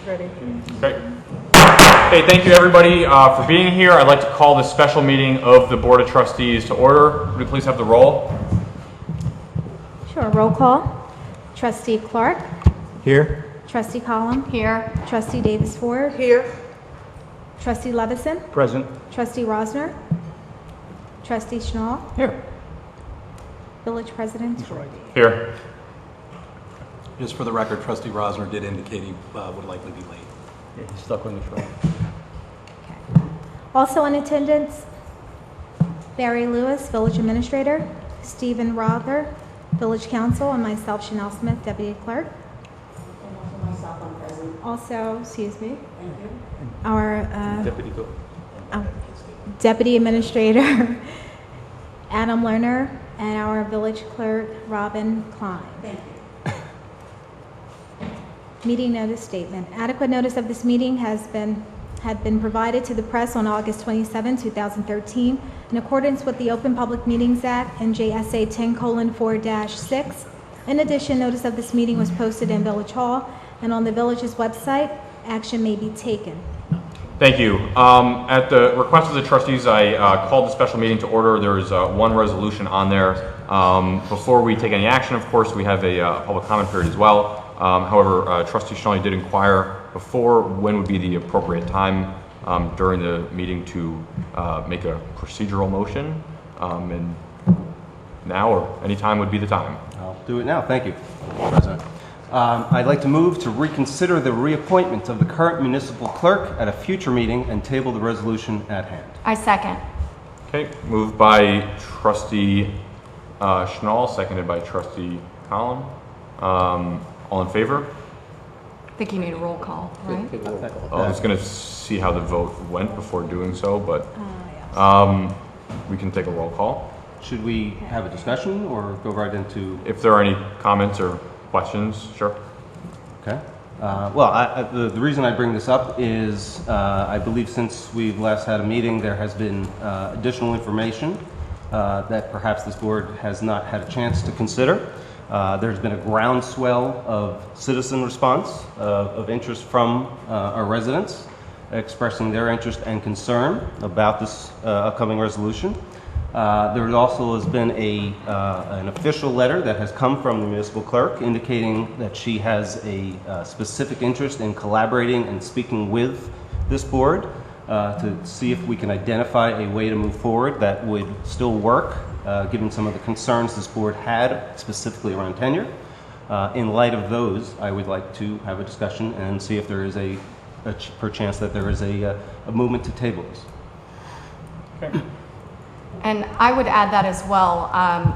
Ready. Great. Hey, thank you everybody for being here. I'd like to call this special meeting of the Board of Trustees to order. Would we please have the roll? Sure, roll call. Trustee Clark. Here. Trustee Collum. Here. Trustee Davis Ford. Here. Trustee Levison. Present. Trustee Rosner. Trustee Schnall. Here. Village President. Here. Just for the record, Trustee Rosner did indicate he would likely be late. Yeah, he's stuck on the trail. Okay. Also in attendance, Barry Lewis, Village Administrator, Stephen Rother, Village Council, and myself, Chanel Smith, Deputy Clerk. And also myself, I'm present. Also, excuse me, Thank you. our Deputy go. Deputy Administrator, Adam Lerner, and our Village Clerk, Robin Klein. Thank you. Meeting notice statement. Adequate notice of this meeting had been provided to the press on August 27, 2013, in accordance with the Open Public Meetings Act and JSA 10:4-6. In addition, notice of this meeting was posted in Village Hall and on the Village's website. Action may be taken. Thank you. At the request of the trustees, I called the special meeting to order. There is one resolution on there. Before we take any action, of course, we have a public comment period as well. However, Trustee Schnall did inquire before when would be the appropriate time during the meeting to make a procedural motion, and now or any time would be the time. I'll do it now. Thank you, President. I'd like to move to reconsider the reappointment of the current municipal clerk at a future meeting and table the resolution at hand. I second. Okay, moved by Trustee Schnall, seconded by Trustee Collum. All in favor? I think you need a roll call, right? I was going to see how the vote went before doing so, but we can take a roll call. Should we have a discussion or go right into? If there are any comments or questions, sure. Okay. Well, the reason I bring this up is I believe since we've last had a meeting, there has been additional information that perhaps this board has not had a chance to consider. There's been a groundswell of citizen response, of interest from our residents, expressing their interest and concern about this upcoming resolution. There also has been an official letter that has come from the municipal clerk indicating that she has a specific interest in collaborating and speaking with this board to see if we can identify a way to move forward that would still work, given some of the concerns this board had, specifically around tenure. In light of those, I would like to have a discussion and see if there is perchance that there is a movement to table this. Okay. And I would add that as well.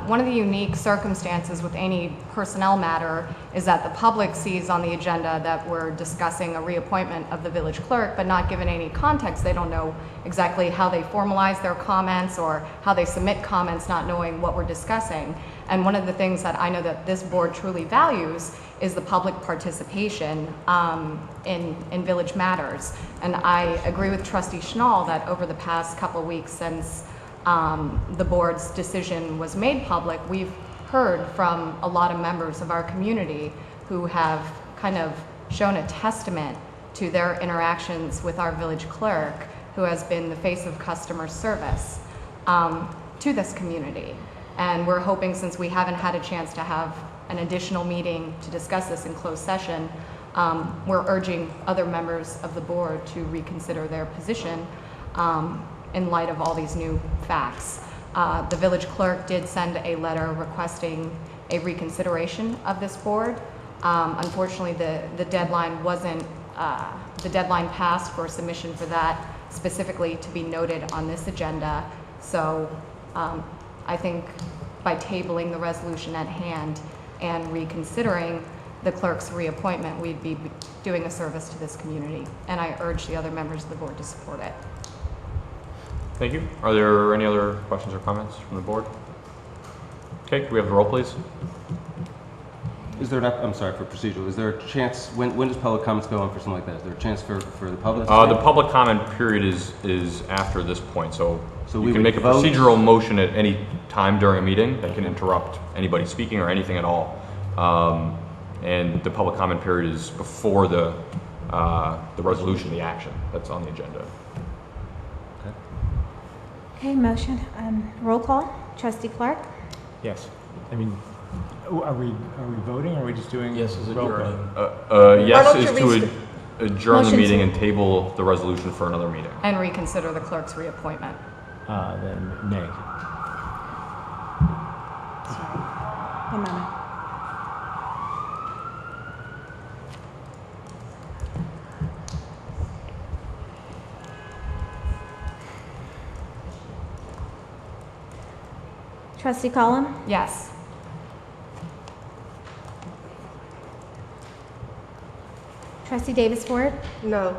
One of the unique circumstances with any personnel matter is that the public sees on the agenda that we're discussing a reappointment of the village clerk, but not given any context. They don't know exactly how they formalize their comments or how they submit comments, not knowing what we're discussing. And one of the things that I know that this board truly values is the public participation in village matters. And I agree with Trustee Schnall that over the past couple of weeks since the board's decision was made public, we've heard from a lot of members of our community who have kind of shown a testament to their interactions with our village clerk, who has been the face of customer service to this community. And we're hoping, since we haven't had a chance to have an additional meeting to discuss this in closed session, we're urging other members of the board to reconsider their position in light of all these new facts. The village clerk did send a letter requesting a reconsideration of this board. Unfortunately, the deadline wasn't, the deadline passed for submission for that specifically to be noted on this agenda. So I think by tabling the resolution at hand and reconsidering the clerk's reappointment, we'd be doing a service to this community. And I urge the other members of the board to support it. Thank you. Are there any other questions or comments from the board? Okay, can we have the roll, please? Is there I'm sorry, for procedural, is there a chance, when does public comments go on for something like that? Is there a chance for the public to The speak? public comment period is after this point, so we you can would make a vote? procedural motion at any time during a meeting that can interrupt anybody speaking or anything at all. And the public comment period is before the the resolution, the action that's on the agenda. Okay, motion, roll call. Trustee Clark? Yes. I mean, are we voting, or are we just doing? Yes is roll call? adjourning. Yes Why don't is you to adjourn the Motion meeting to- and table the resolution for another meeting. And reconsider the clerk's reappointment. Then nay. Sorry. One moment. Trustee Collin? Yes. Trustee Davis Ford? No.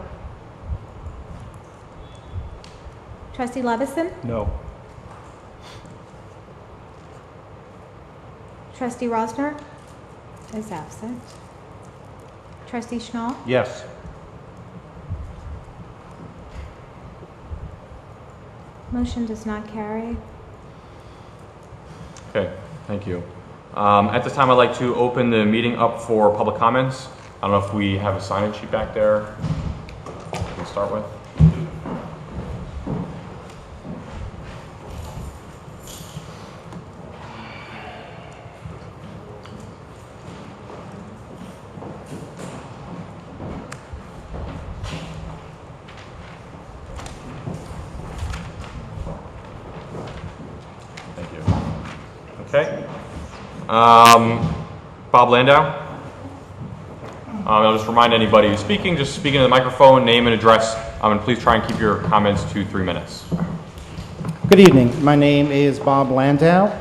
Trustee Levison? No. Trustee Rosner is absent. Trustee Schnall? Yes. Motion does not carry. Okay, thank you. At this time, I'd like to open the meeting up for public comments. I don't know if we have a sign-in sheet back there we can start with. Thank you. Okay. Bob Landau. I'll just remind anybody who's speaking, just speak into the microphone, name and address, and please try and keep your comments to 3 minutes. Good evening. My name is Bob Landau.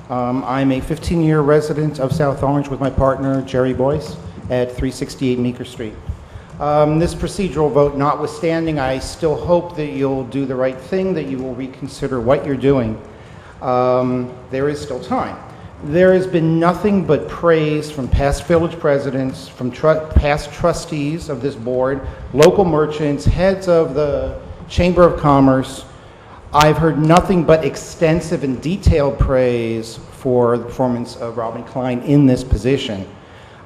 I'm a 15-year resident of South Orange with my partner, Jerry Boyce, at 368 Meeker Street. This procedural vote notwithstanding, I still hope that you'll do the right thing, that you will reconsider what you're doing. There is still time. There has been nothing but praise from past village presidents, from past trustees of this board, local merchants, heads of the Chamber of Commerce. I've heard nothing but extensive and detailed praise for the performance of Robin Klein in this position.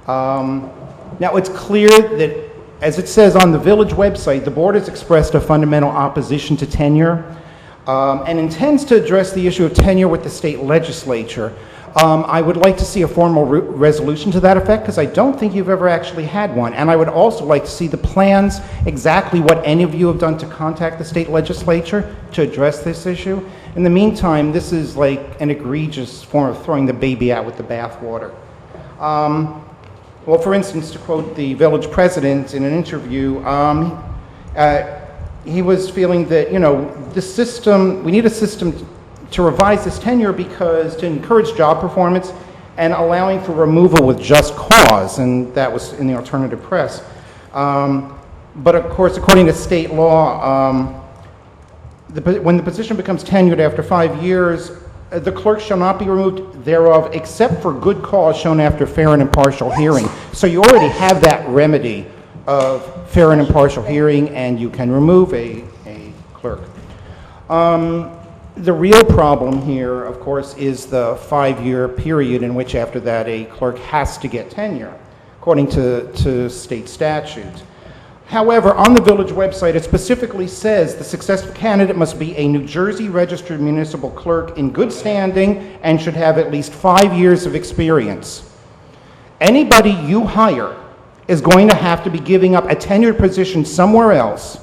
Now, it's clear that, as it says on the village website, the board has expressed a fundamental opposition to tenure and intends to address the issue of tenure with the state legislature. I would like to see a formal resolution to that effect, because I don't think you've ever actually had one. And I would also like to see the plans, exactly what any of you have done to contact the state legislature to address this issue. In the meantime, this is like an egregious form of throwing the baby out with the bathwater. Well, for instance, to quote the village president in an interview, he was feeling that, you know, the system, we need a system to revise this tenure because to encourage job performance and allowing for removal with just cause, and that was in the alternative press. But of course, according to state law, when the position becomes tenured after 5 years, the clerk shall not be removed thereof except for good cause shown after fair and impartial hearing. So you already have that remedy of fair and impartial hearing, and you can remove a clerk. The real problem here, of course, is the 5-year period in which after that a clerk has to get tenure, according to state statute. However, on the village website, it specifically says the successful candidate must be a New Jersey registered municipal clerk in good standing and should have at least 5 years of experience. Anybody you hire is going to have to be giving up a tenured position somewhere else.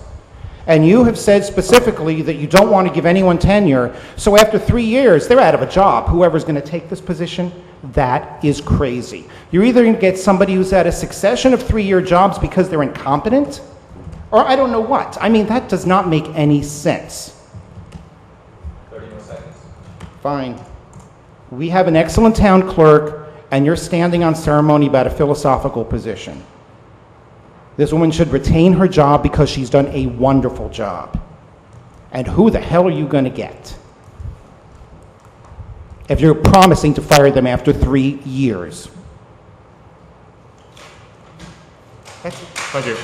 And you have said specifically that you don't want to give anyone tenure, so after 3 years, they're out of a job. Whoever's going to take this position, that is crazy. You're either going to get somebody who's had a succession of 3-year jobs because they're incompetent, or I don't know what. I mean, that does not make any sense. 30 more seconds. Fine. We have an excellent town clerk, and you're standing on ceremony about a philosophical position. This woman should retain her job because she's done a wonderful job. And who the hell are you going to get if you're promising to fire them after 3 years? That's it. Thank you. So,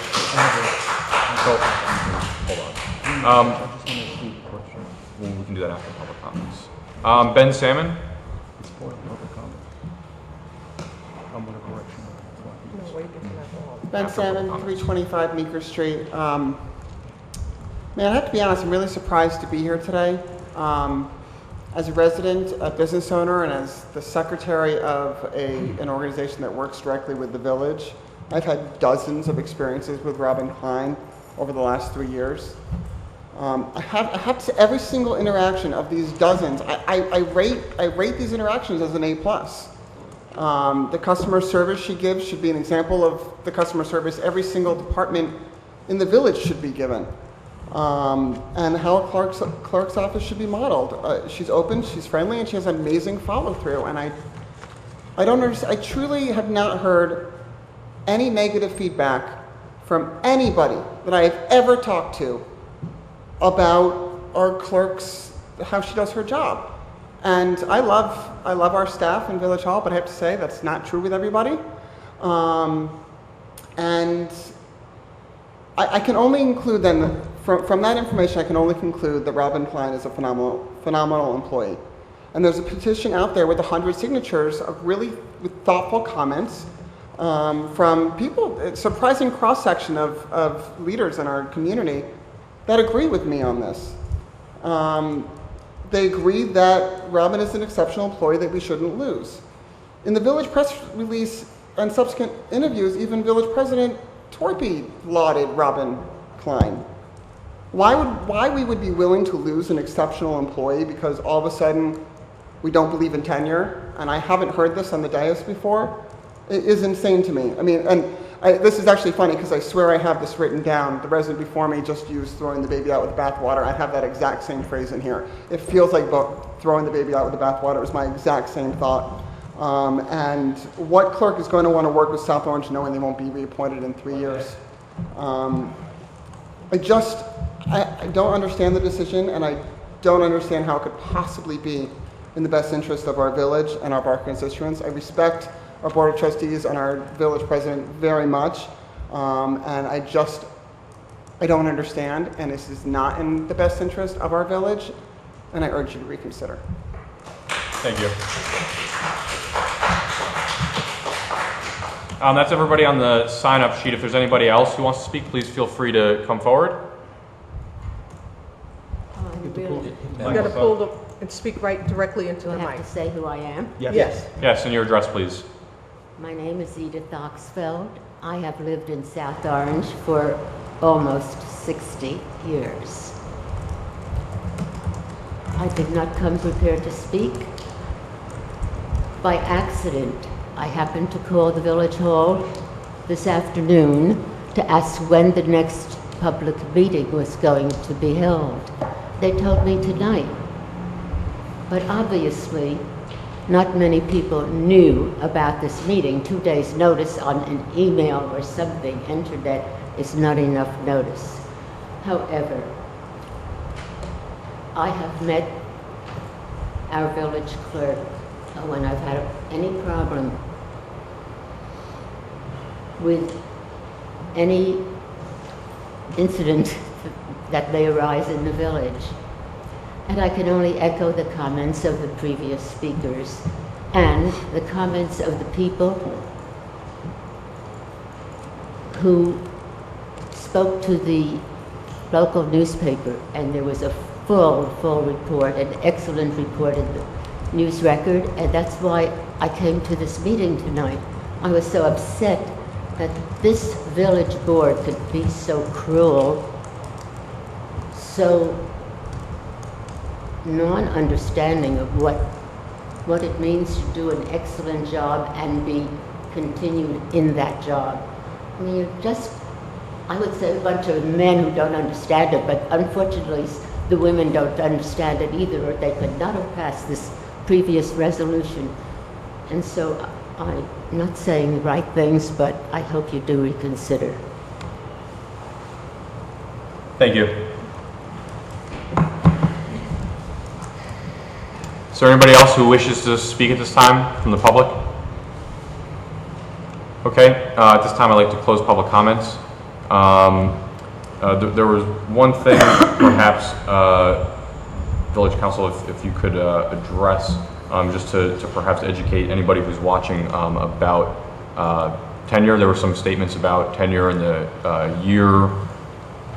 hold on. We can do that after public comments. Ben Salmon? It's for public comment. I'm going to correction. Ben Salmon, 325 Meeker Street. Man, I have to be honest, I'm really surprised to be here today. As a resident, a business owner, and as the secretary of an organization that works directly with the village, I've had dozens of experiences with Robin Klein over the last 3 years. I have to, every single interaction of these dozens, I rate these interactions as an A+. The customer service she gives should be an example of the customer service every single department in the village should be given. And how a clerk's office should be modeled. She's open, she's friendly, and she has amazing follow-through. And I don't understand, I truly have not heard any negative feedback from anybody that I have ever talked to about our clerk's, how she does her job. And I love our staff in Village Hall, but I have to say that's not true with everybody. And I can only include then, from that information, I can only conclude that Robin Klein is a phenomenal employee. And there's a petition out there with 100 signatures of really thoughtful comments from people, a surprising cross-section of leaders in our community that agree with me on this. They agree that Robin is an exceptional employee that we shouldn't lose. In the village press release and subsequent interviews, even village president Torpy lauded Robin Klein. Why we would be willing to lose an exceptional employee because all of a sudden we don't believe in tenure, and I haven't heard this on the dais before, it is insane to me. I mean, this is actually funny because I swear I have this written down. The resident before me just used throwing the baby out with the bathwater. I have that exact same phrase in here. It feels like throwing the baby out with the bathwater is my exact same thought. And what clerk is going to want to work with South Orange knowing they won't be reappointed in 3 years? I don't understand the decision, and I don't understand how it could possibly be in the best interest of our village and of our constituents. I respect our Board of Trustees and our village president very much, and I don't understand, and this is not in the best interest of our village, and I urge you to reconsider. Thank you. That's everybody on the sign-up sheet. If there's anybody else who wants to speak, please feel free to come forward. You got to pull up and speak right directly into the mic. I have to say who I am? Yes. Yes, and your address, please. My name is Edith Oxfeld. I have lived in South Orange for almost 60 years. I did not come prepared to speak. By accident, I happened to call the Village Hall this afternoon to ask when the next public meeting was going to be held. They told me tonight, but obviously not many people knew about this meeting. 2 days notice on an email or something, internet, is not enough notice. However, I have met our village clerk when I've had any problem with any incident that may arise in the village. And I can only echo the comments of the previous speakers and the comments of the people who spoke to the local newspaper, and there was a full report, an excellent report in the news record, and that's why I came to this meeting tonight. I was so upset that this village board could be so cruel, so non-understanding of what it means to do an excellent job and be continued in that job. I mean, you're just, I would say, a bunch of men who don't understand it, but unfortunately the women don't understand it either, or they could not have passed this previous resolution. And so I'm not saying the right things, but I hope you do reconsider. Thank you. Is there anybody else who wishes to speak at this time from the public? Okay, at this time I'd like to close public comments. There was one thing perhaps, Village Council, if you could address, just to perhaps educate anybody who's watching about tenure. There were some statements about tenure in the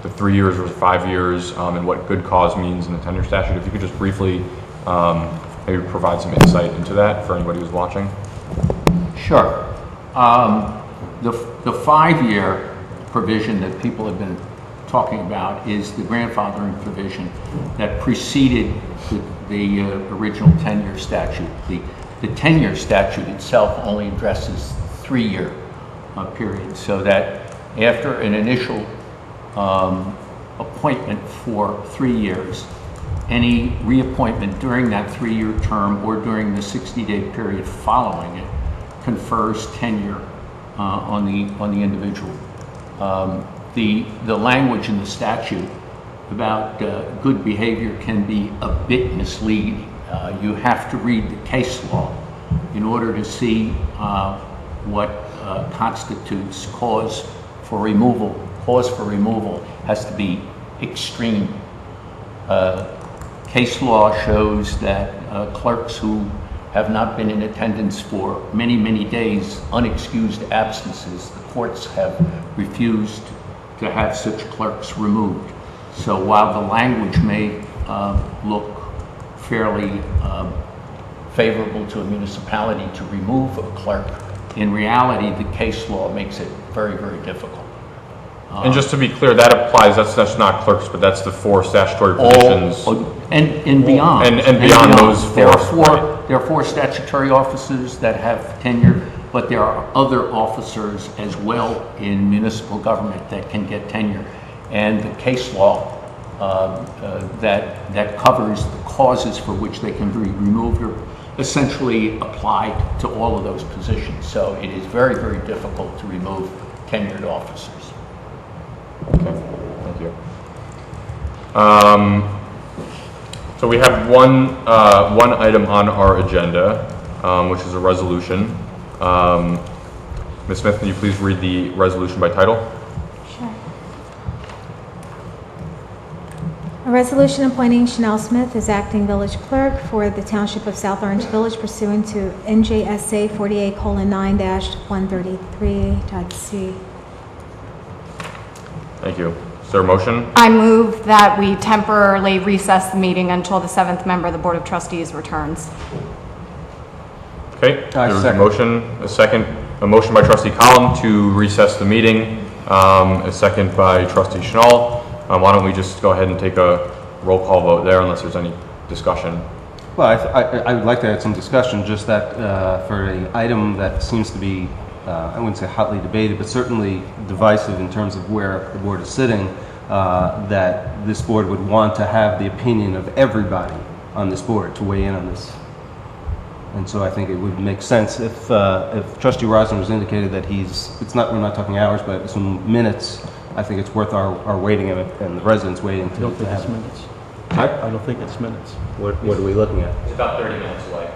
the 3 years or 5 years, and what good cause means in the tenure statute. If you could just briefly maybe provide some insight into that for anybody who's watching. Sure. The 5-year provision that people have been talking about is the grandfathering provision that preceded the original tenure statute. The tenure statute itself only addresses 3-year period, so that after an initial appointment for 3 years, any reappointment during that 3-year term or during the 60-day period following it confers tenure on the individual. The language in the statute about good behavior can be a bit misleading. You have to read the case law in order to see what constitutes cause for removal. Cause for removal has to be extreme. Case law shows that clerks who have not been in attendance for many, many days, unexcused absences, the courts have refused to have such clerks removed. So while the language may look fairly favorable to a municipality to remove a clerk, in reality, the case law makes it very, very difficult. And just to be clear, that applies, that's not clerks, but that's the 4 statutory positions. And beyond. And beyond those 4. There are 4 statutory officers that have tenure, but there are other officers as well in municipal government that can get tenure. And the case law that covers the causes for which they can be removed are essentially applied to all of those positions. So it is very, very difficult to remove tenured officers. Okay, thank you. So we have one item on our agenda, which is a resolution. Ms. Smith, can you please read the resolution by title? Sure. A resolution appointing Chanel Smith as acting village clerk for the Township of South Orange Village pursuant to NJSA 48:9-133.c. Thank you. Is there a motion? I move that we temporarily recess the meeting until the 7th member of the Board of Trustees returns. Okay, there's a motion, a motion by Trustee Collin to recess the meeting, a second by Trustee Schnall. Why don't we just go ahead and take a roll call vote there unless there's any discussion? Well, I would like to add some discussion, just that for an item that seems to be, I wouldn't say hotly debated, but certainly divisive in terms of where the board is sitting, that this board would want to have the opinion of everybody on this board to weigh in on this. And so I think it would make sense if Trustee Rosner has indicated that we're not talking hours, but some minutes. I think it's worth our waiting and the residents waiting to I don't think have it's it. minutes. Right? I don't think it's minutes. What are we looking at? It's about 30 minutes away.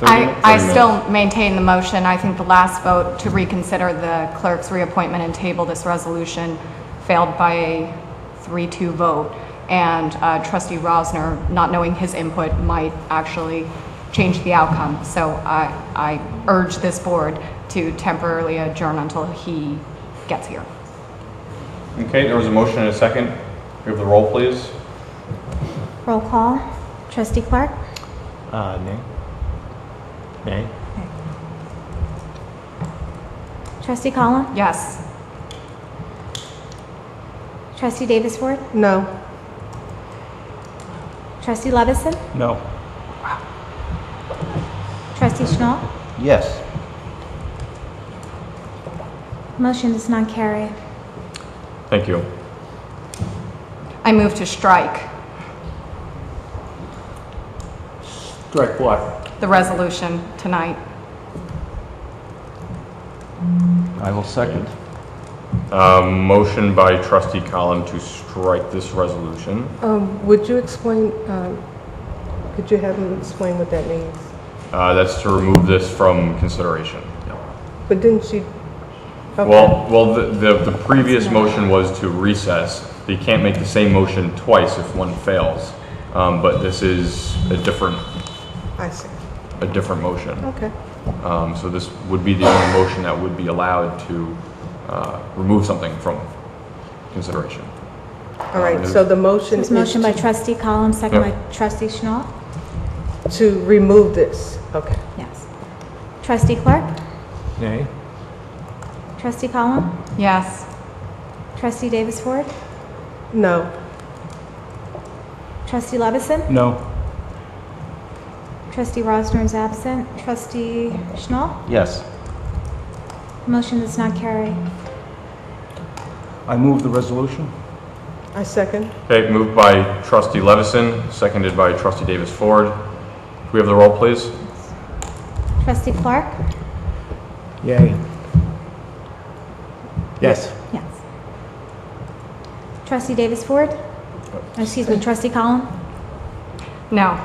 I still maintain the motion. I think the last vote to reconsider the clerk's reappointment and table this resolution failed by a 3-2 vote. And Trustee Rosner, not knowing his input, might actually change the outcome. So I urge this board to temporarily adjourn until he gets here. Okay, there was a motion and a second. We have the roll, please. Roll call. Trustee Clark? Nay. Nay. Trustee Collin? Yes. Trustee Davisford? No. Trustee Levison? No. Trustee Schnall? Yes. Motion does not carry. Thank you. I move to strike Strike what? the resolution tonight. I will second. Motion by Trustee Collin to strike this resolution. Would you explain, could you have him explain what that means? That's to remove this from consideration. But didn't she? Okay. Well, the previous motion was to recess. You can't make the same motion twice if one fails. But this is a different I see. motion. Okay. So this would be the only motion that would be allowed to remove something from consideration. All right, so the motion This is motion by Trustee Collins, second Yep. by Trustee Schnall. to remove this. Okay. Yes. Trustee Clark? Nay? Trustee Collins? Yes. Trustee Davis Ford? No. Trustee Levison? No. Trustee Rosner is absent. Trustee Schnall? Yes. Motion does not carry. I move the resolution. I second. Okay, moved by Trustee Levison, seconded by Trustee Davis Ford. Can we have the roll, please? Trustee Clark? Yay. Yes. Yes. Trustee Davis Ford? Excuse me, Trustee Collins? No.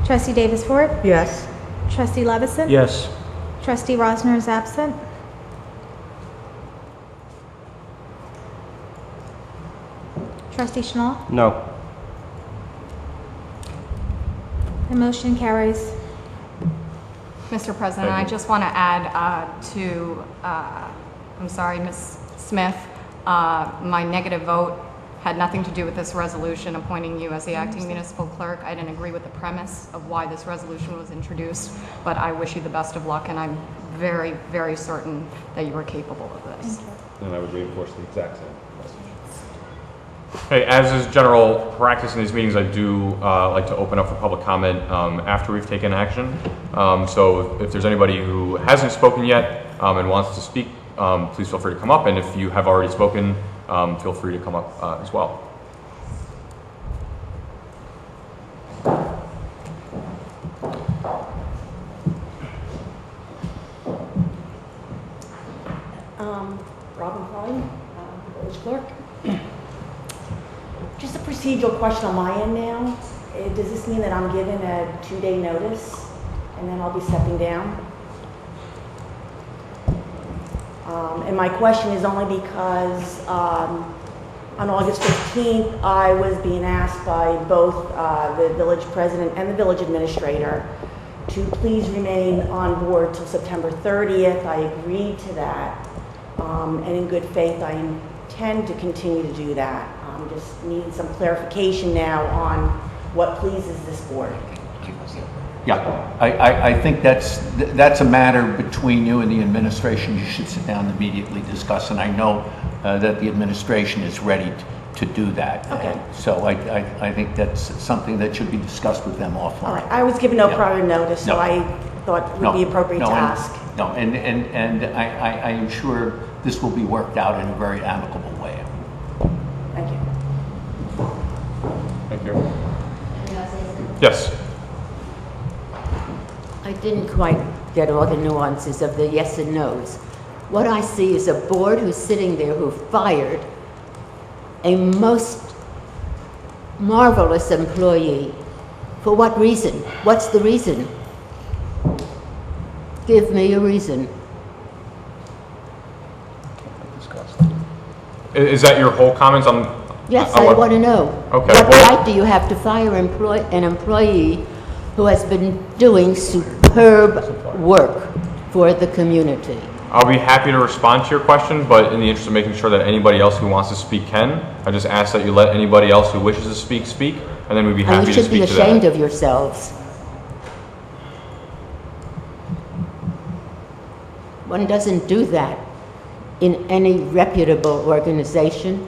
Trustee Davis Ford? Yes. Trustee Levison? Yes. Trustee Rosner is absent. Trustee Schnall? No. The motion carries. Mr. President, I Thank you. just want to add I'm sorry, Ms. Smith, my negative vote had nothing to do with this resolution appointing you as the acting municipal clerk. I didn't agree with the premise of why this resolution was introduced, but I wish you the best of luck, and I'm very, very certain that you are capable of this. And I would reinforce the exact same message. Hey, as is general practice in these meetings, I do like to open up for public comment after we've taken action. So if there's anybody who hasn't spoken yet and wants to speak, please feel free to come up. And if you have already spoken, feel free to come up as well. Robin Klein, village clerk. Just a procedural question on my end now. Does this mean that I'm given a 2-day notice and then I'll be stepping down? And my question is only because on August 15th, I was being asked by both the village president and the village administrator to please remain on board till September 30th. I agreed to that. And in good faith, I intend to continue to do that. Just needing some clarification now on what pleases this board. Yeah, I think that's a matter between you and the administration. You should sit down and immediately discuss, and I know that the administration is ready to do that. Okay. So I think that's something that should be discussed with them offline. All right, I was given no Yeah. prior notice, so No. I thought it would be appropriate to ask. No, and I am sure this will be worked out in a very amicable way. Thank you. Thank you. Yes. I didn't quite get all the nuances of the yes and no's. What I see is a board who's sitting there who fired a most marvelous employee. For what reason? What's the reason? Give me a reason. Is that your whole comments on? Yes, on I what- want to know. Okay, What well- right do you have to fire an employee who has been doing superb work for the community? I'll be happy to respond to your question, but in the interest of making sure that anybody else who wants to speak can, I just ask that you let anybody else who wishes to speak, and then we'd be And happy you to should be speak to that. ashamed of yourselves. One doesn't do that in any reputable organization,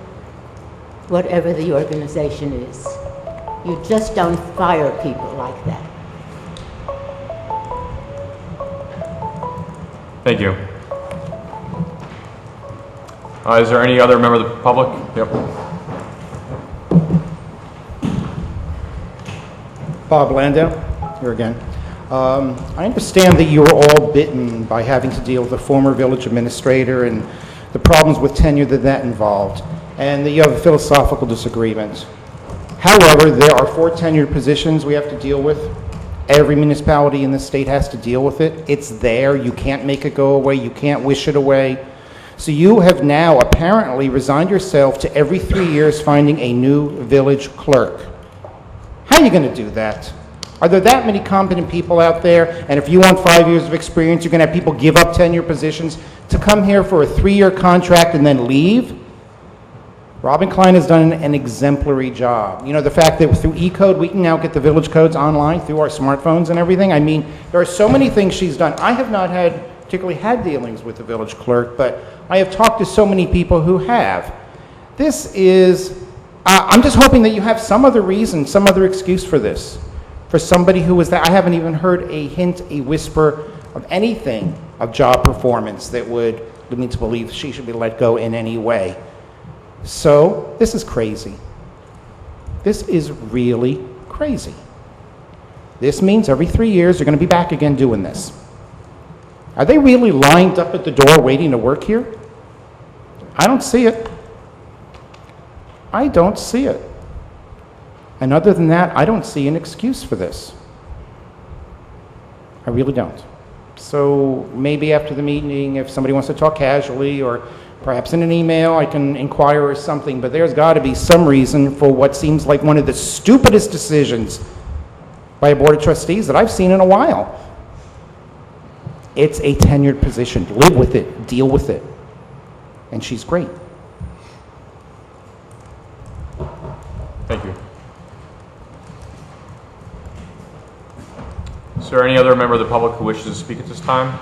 whatever the organization is. You just don't fire people like that. Thank you. Is there any other member of the public? Yep. Bob Landau, here again. I understand that you were all bitten by having to deal with the former village administrator and the problems with tenure that involved, and that you have a philosophical disagreement. However, there are 4 tenured positions we have to deal with. Every municipality in the state has to deal with it. It's there. You can't make it go away. You can't wish it away. So you have now apparently resigned yourself to every 3 years finding a new village clerk. How are you going to do that? Are there that many competent people out there? And if you want 5 years of experience, you're going to have people give up tenure positions to come here for a 3-year contract and then leave? Robin Klein has done an exemplary job. You know, the fact that through E-Code, we can now get the village codes online through our smartphones and everything. I mean, there are so many things she's done. I have not particularly had dealings with the village clerk, but I have talked to so many people who have. This is, I'm just hoping that you have some other reason, some other excuse for this. For somebody who was that, I haven't even heard a hint, a whisper of anything of job performance that would lead me to believe she should be let go in any way. So, this is crazy. This is really crazy. This means every 3 years you're going to be back again doing this. Are they really lined up at the door waiting to work here? I don't see it. I don't see it. And other than that, I don't see an excuse for this. I really don't. So maybe after the meeting, if somebody wants to talk casually or perhaps in an email, I can inquire or something, but there's got to be some reason for what seems like one of the stupidest decisions by a board of trustees that I've seen in a while. It's a tenured position. Live with it. Deal with it. And she's great. Thank you. Is there any other member of the public who wishes to speak at this time?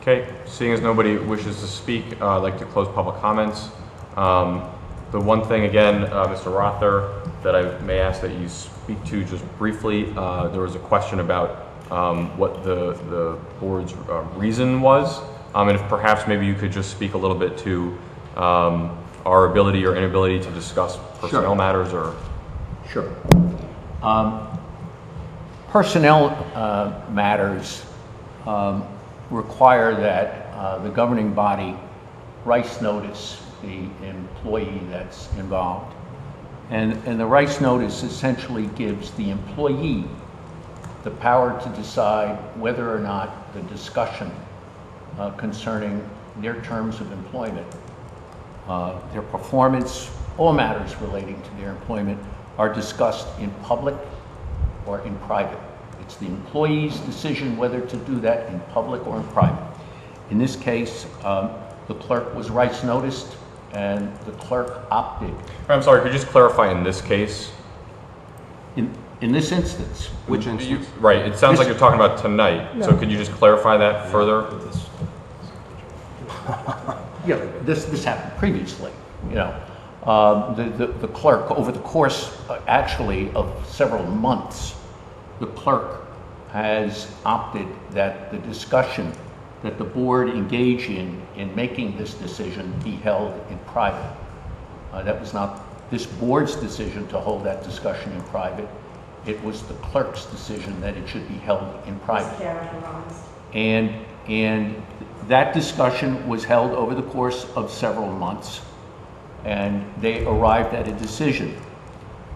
Okay, seeing as nobody wishes to speak, I'd like to close public comments. The one thing again, Mr. Rother, that I may ask that you speak to just briefly, there was a question about what the board's reason was, and if perhaps maybe you could just speak a little bit to our ability or inability to discuss personnel matters or... Sure. Personnel matters require that the governing body rights notice the employee that's involved. And the rights notice essentially gives the employee the power to decide whether or not the discussion concerning their terms of employment, their performance, all matters relating to their employment are discussed in public or in private. It's the employee's decision whether to do that in public or in private. In this case, the clerk was rights noticed and the clerk opted. I'm sorry, could you just clarify in this case? In this instance. Which instance? Right, it sounds like you're talking about tonight, No. so could you just clarify that further? Yeah, this happened previously, you know. The clerk, over the course actually of several months, the clerk has opted that the discussion that the board engage in making this decision be held in private. That was not this board's decision to hold that discussion in private. It was the clerk's decision that it should be held in private. And that discussion was held over the course of several months, and they arrived at a decision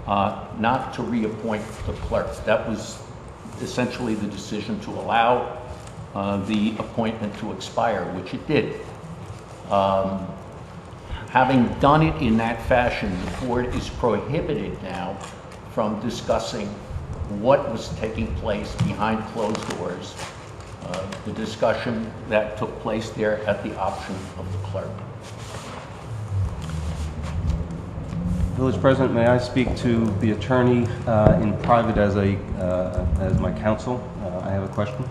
not to reappoint the clerk. That was essentially the decision to allow the appointment to expire, which it did. Having done it in that fashion, the board is prohibited now from discussing what was taking place behind closed doors, the discussion that took place there at the option of the clerk. Village President, may I speak to the attorney in private as as my counsel? I have a question.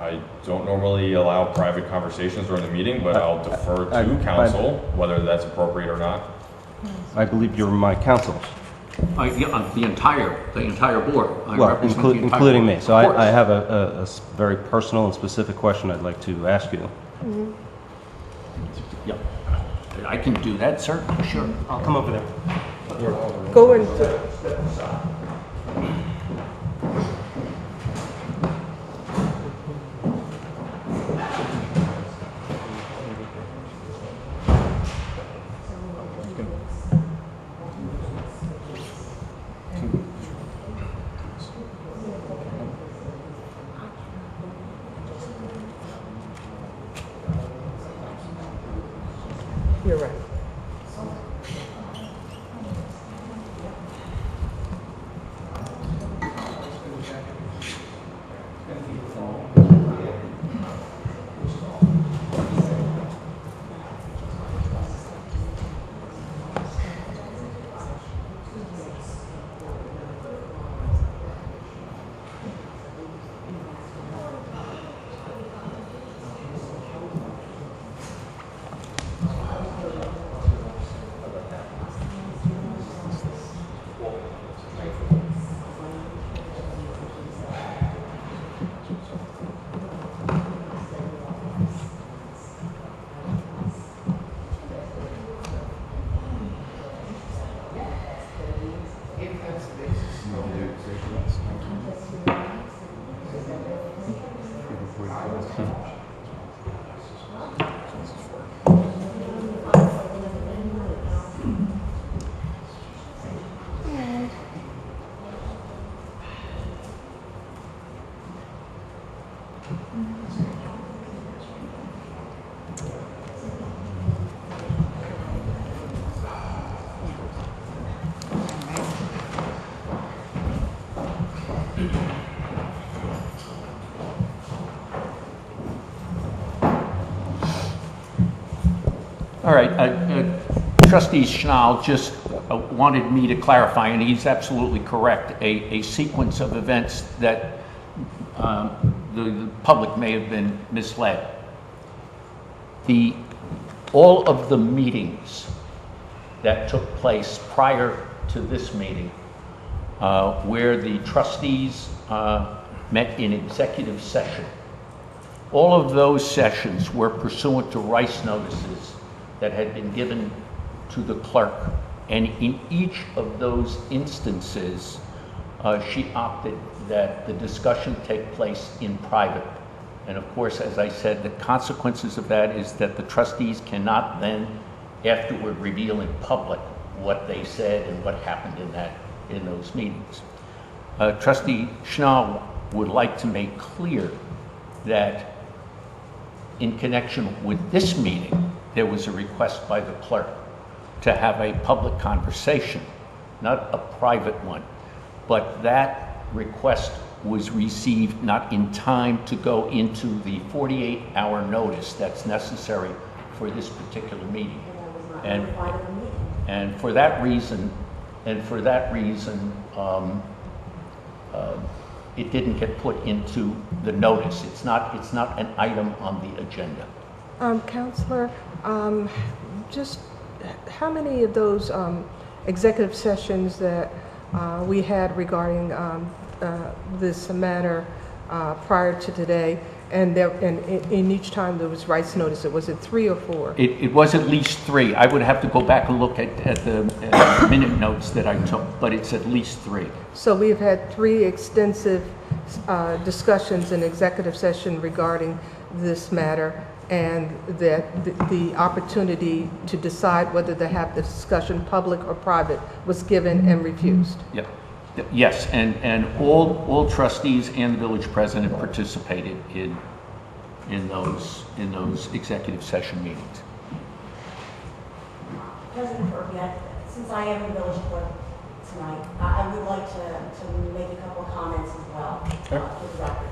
I don't normally allow private conversations during the meeting, but I'll defer to counsel, whether that's appropriate or not. I believe you're my counsel. Yeah, the entire board. I Well, represent the entire including board. me. So Of course. I have a very personal and specific question I'd like to ask you. Yeah, I can do that, sir. Sure. I'll come over there. Go into, you're right. All right, Trustee Schnall just wanted me to clarify, and he's absolutely correct, a sequence of events that the public may have been misled. All of the meetings that took place prior to this meeting, where the trustees met in executive session, all of those sessions were pursuant to Rice notices that had been given to the clerk. And in each of those instances, she opted that the discussion take place in private. And of course, as I said, the consequences of that is that the trustees cannot then afterward reveal in public what they said and what happened in those meetings. Trustee Schnall would like to make clear that in connection with this meeting, there was a request by the clerk to have a public conversation, not a private one. But that request was received not in time to go into the 48-hour notice that's necessary for this particular meeting. And for that reason, it didn't get put into the notice. It's not an item on the agenda. Counselor, just how many of those executive sessions that we had regarding this matter prior to today, and in each time there was Rice notice, was it 3 or 4? It was at least 3. I would have to go back and look at the minute notes that I took, but it's at least 3. So we've had 3 extensive discussions in executive session regarding this matter, and that the opportunity to decide whether to have the discussion public or private was given and refused. Yeah. Yes, and all trustees and the village president participated in those executive session meetings. President Burkett, since I am the village clerk tonight, I would like to make a couple of comments as well for the record.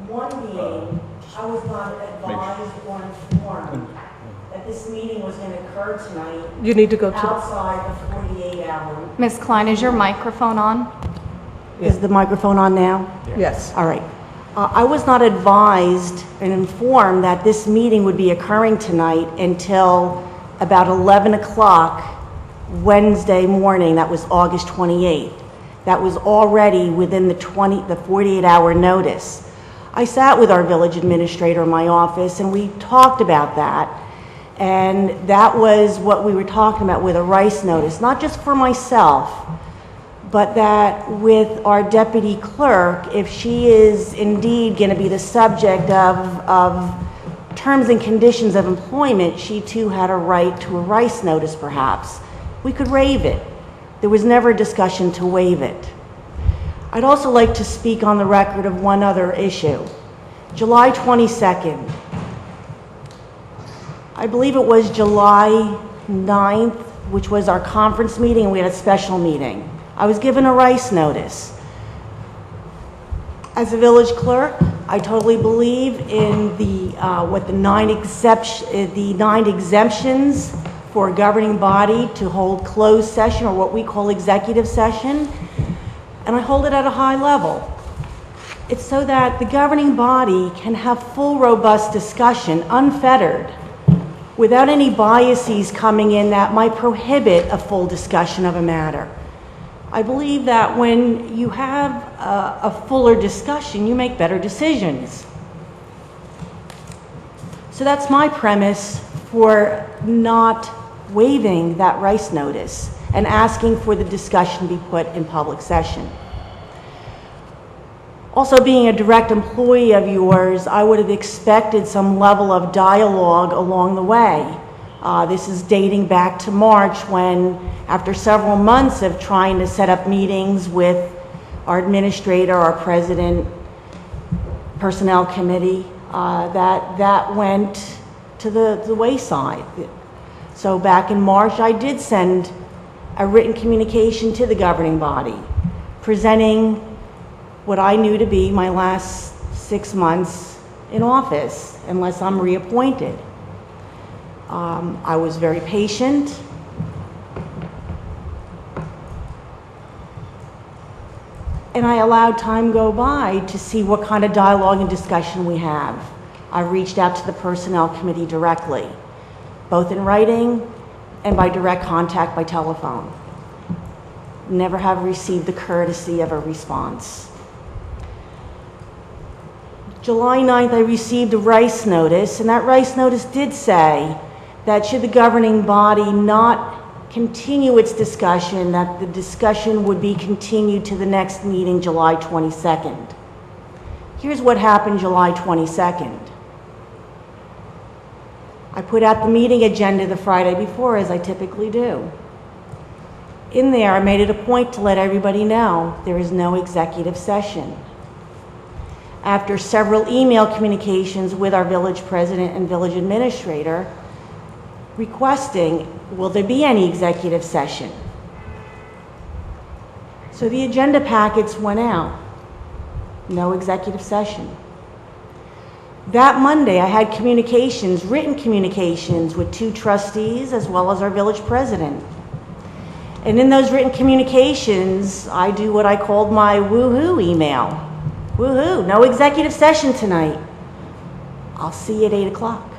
One being, I was not advised or informed that this meeting was going to occur tonight. You need to go to outside the 48-hour. Ms. Klein, is your microphone on? Is the microphone on now? Yes. All right. I was not advised and informed that this meeting would be occurring tonight until about 11 o'clock Wednesday morning. That was August 28th. That was already within the 48-hour notice. I sat with our village administrator in my office and we talked about that. And that was what we were talking about with a Rice notice, not just for myself, but that with our deputy clerk, if she is indeed going to be the subject of terms and conditions of employment, she too had a right to a Rice notice perhaps. We could waive it. There was never a discussion to waive it. I'd also like to speak on the record of one other issue. July 22nd. I believe it was July 9th, which was our conference meeting, and we had a special meeting. I was given a Rice notice. As a village clerk, I totally believe in the 9 exemptions for a governing body to hold closed session, or what we call executive session, and I hold it at a high level. It's so that the governing body can have full, robust discussion, unfettered, without any biases coming in that might prohibit a full discussion of a matter. I believe that when you have a fuller discussion, you make better decisions. So that's my premise for not waiving that Rice notice and asking for the discussion be put in public session. Also, being a direct employee of yours, I would have expected some level of dialogue along the way. This is dating back to March when, after several months of trying to set up meetings with our administrator, our president, Personnel Committee, that went to the wayside. So back in March, I did send a written communication to the governing body, presenting what I knew to be my last 6 months in office, unless I'm reappointed. I was very patient. And I allowed time go by to see what kind of dialogue and discussion we have. I reached out to the Personnel Committee directly, both in writing and by direct contact by telephone. Never have received the courtesy of a response. July 9th, I received a Rice notice, and that Rice notice did say that should the governing body not continue its discussion, that the discussion would be continued to the next meeting, July 22nd. Here's what happened July 22nd. I put out the meeting agenda the Friday before, as I typically do. In there, I made it a point to let everybody know there is no executive session. After several email communications with our village president and village administrator, requesting, will there be any executive session? So the agenda packets went out. No executive session. That Monday, I had communications, written communications with 2 trustees as well as our village president. And in those written communications, I do what I called my woohoo email. Woohoo, no executive session tonight. I'll see you at 8 o'clock.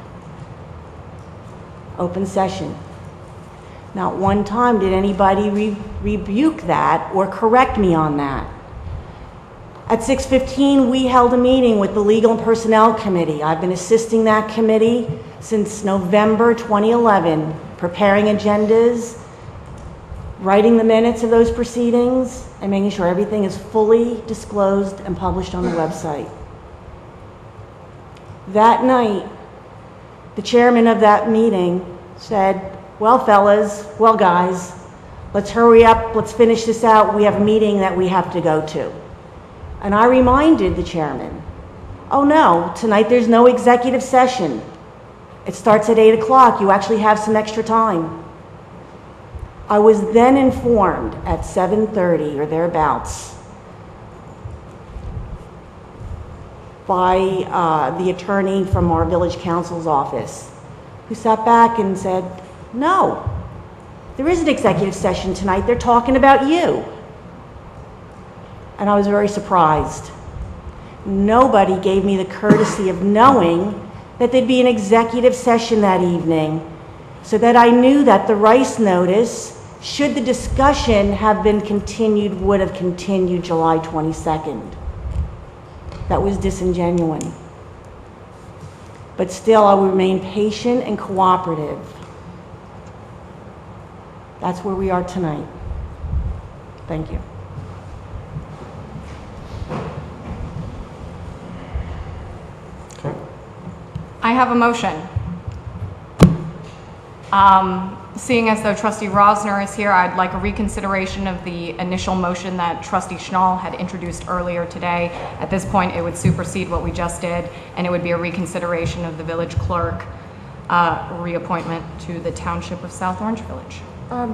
Open session. Not one time did anybody rebuke that or correct me on that. At 6:15, we held a meeting with the Legal and Personnel Committee. I've been assisting that committee since November 2011, preparing agendas, writing the minutes of those proceedings, and making sure everything is fully disclosed and published on the website. That night, the chairman of that meeting said, well, fellas, well, guys, let's hurry up, let's finish this out. We have a meeting that we have to go to. And I reminded the chairman, oh no, tonight there's no executive session. It starts at 8 o'clock. You actually have some extra time. I was then informed at 7:30 or thereabouts by the attorney from our village council's office, who sat back and said, no, there is an executive session tonight. They're talking about you. And I was very surprised. Nobody gave me the courtesy of knowing that there'd be an executive session that evening, so that I knew that the Rice notice, should the discussion have been continued, would have continued July 22nd. That was disingenuous. But still, I will remain patient and cooperative. That's where we are tonight. Thank you. I have a motion. Seeing as though Trustee Rosner is here, I'd like a reconsideration of the initial motion that Trustee Schnall had introduced earlier today. At this point, it would supersede what we just did, and it would be a reconsideration of the village clerk reappointment to the Township of South Orange Village.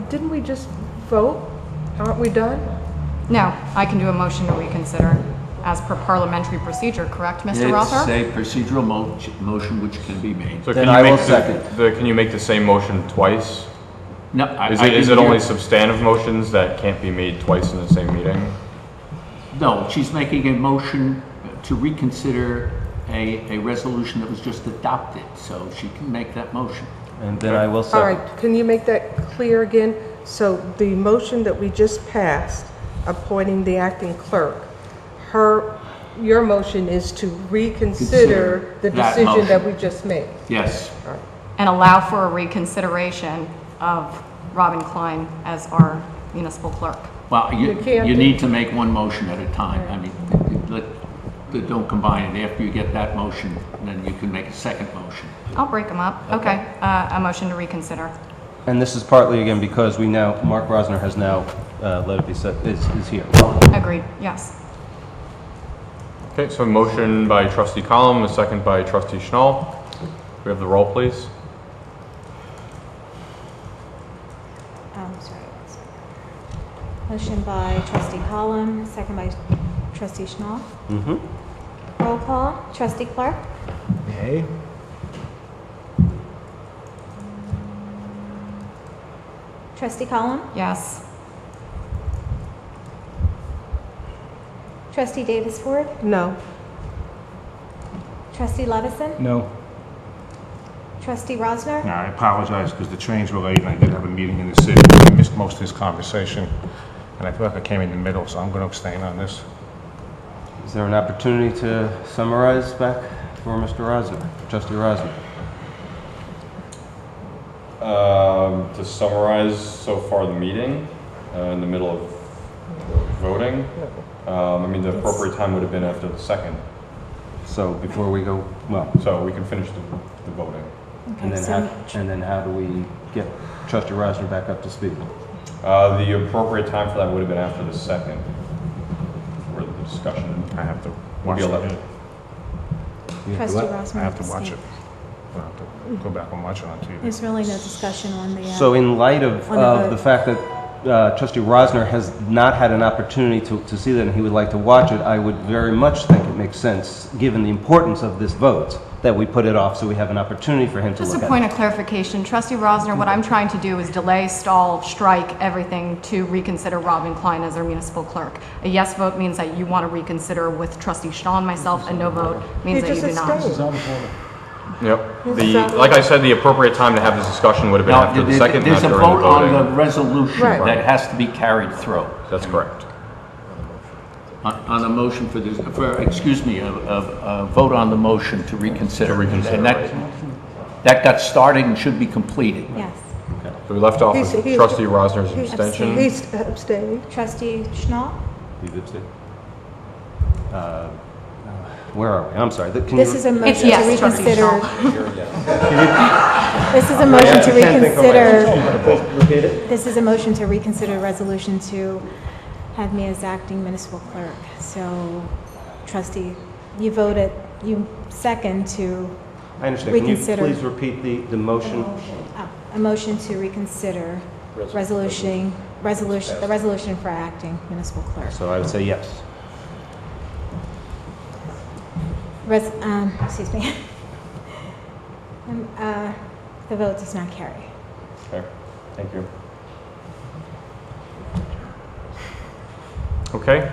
Didn't we just vote? Aren't we done? No, I can do a motion to reconsider as per parliamentary procedure, correct, Mr. Rother? It's a procedural motion which can be made. So Then can I you will make second. can you make the same motion twice? No, Is it only substantive motions that can't be made twice in the same meeting? No, she's making a motion to reconsider a resolution that was just adopted, so she can make that motion. And then I will All second. right, can you make that clear again? So the motion that we just passed, appointing the acting clerk, your motion is to reconsider the that decision motion. that we just made. Yes. And allow for a reconsideration of Robin Klein as our municipal clerk. Well, You can't you do- need to make one motion at a time. I mean, don't combine it. After you get that motion, then you can make a second motion. I'll break them up. Okay, a motion to reconsider. And this is partly, again, because Mark Rosner has now let it be said, is here. Agreed, yes. Okay, so a motion by trustee Column, a second by trustee Schnall. We have the roll, please. Sorry, one second. Motion by trustee Column, second by trustee Schnall. Mm-hmm. Roll call, trustee Clark, Nay? trustee Column, Yes. trustee Davis Ford, No. trustee Levison, No. trustee Rosner, No, I apologize because the trains were late and I did have a meeting in the city. I missed most of this conversation and I feel like I came in the middle, so I'm going to abstain on this. Is there an opportunity to summarize back for Mr. Rosner, trustee Rosner? To summarize so far the meeting, in the middle of voting, I mean, the appropriate time would have been after the second, So before we go, well, so we can finish the voting. okay, and then so, how do we get trustee Rosner back up to speed? The appropriate time for that would have been after the second, where the discussion. I have to would watch be it. 11. trustee Rosner. I have to watch abstained. it. I have to go back and watch it on TV. There's really no discussion on the, So in light of On the vote. the fact that trustee Rosner has not had an opportunity to see that and he would like to watch it, I would very much think it makes sense, given the importance of this vote, that we put it off so we have an opportunity for him to Just look a at point it. of clarification, trustee Rosner, what I'm trying to do is delay, stall, strike everything to reconsider Robin Klein as our municipal clerk. A yes vote means that you want to reconsider with trustee Schnall and myself, a no vote means He that you just do not. abstained. Yep. Like I said, the appropriate time to have this discussion would have been Now, after the second, not there's a during the vote on the voting. resolution Right. that has to be carried through. That's correct. On a motion for this, excuse me, a vote on the motion to reconsider. To reconsider, And that got started and should be completed. yes. So we left off with He's- trustee Rosner's he's abstention. He's abstaining. Trustee Schnall, You've abstained? Where are we? I'm sorry. Can this you- is a motion It's to yes, trustee reconsider. Schnall. This is a motion to reconsider. Repeat it? This is a motion to reconsider resolution to have me as acting municipal clerk. So trustee, you voted, you second to, I understand. Can you reconsider. please repeat the motion? a motion to reconsider the resolution for acting municipal clerk. So I would say yes. Excuse me. The vote does not carry. Okay, thank you. Okay.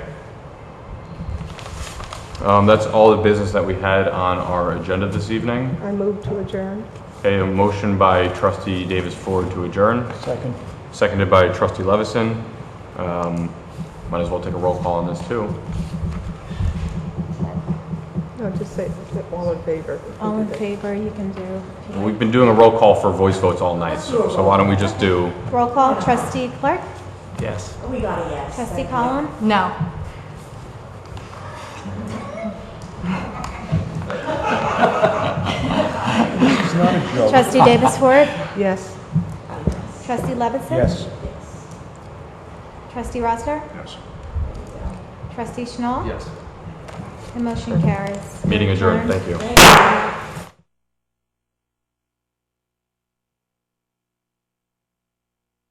That's all the business that we had on our agenda this evening. I move to adjourn. Okay, a motion by trustee Davis Ford to adjourn, Second. seconded by trustee Levison. Might as well take a roll call on this too. No, just say all in favor. All in favor, you can do. if you We've been doing a roll call for voice votes all night, so why don't we just do, like. Roll call, trustee Clark, Yes. We got a yes. trustee Collin, No. trustee Davis Ford, Yes. trustee Levison. Yes. Trustee Rosner, Yes. trustee Schnall. Yes. The motion carries. meeting adjourned, thank you.